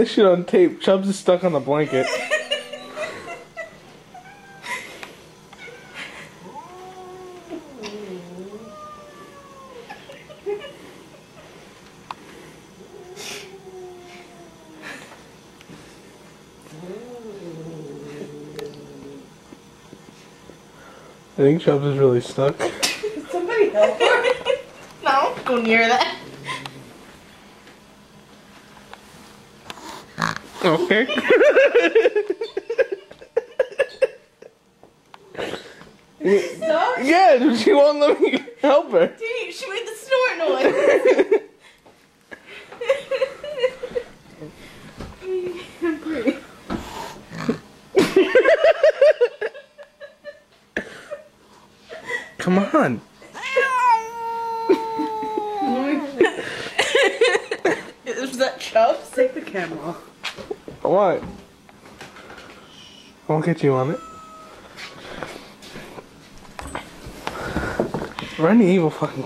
this shit on tape. Chubbs is stuck on the blanket. I think Chubbs is really stuck. Somebody help her. No, don't go near that. Okay. Stuck? Yeah, she won't let me help her. Dude, she made the snort noise. I'm pretty. Come on. Is that Chubbs? Take the camera off. What? I won't get you on it. We're any evil fucking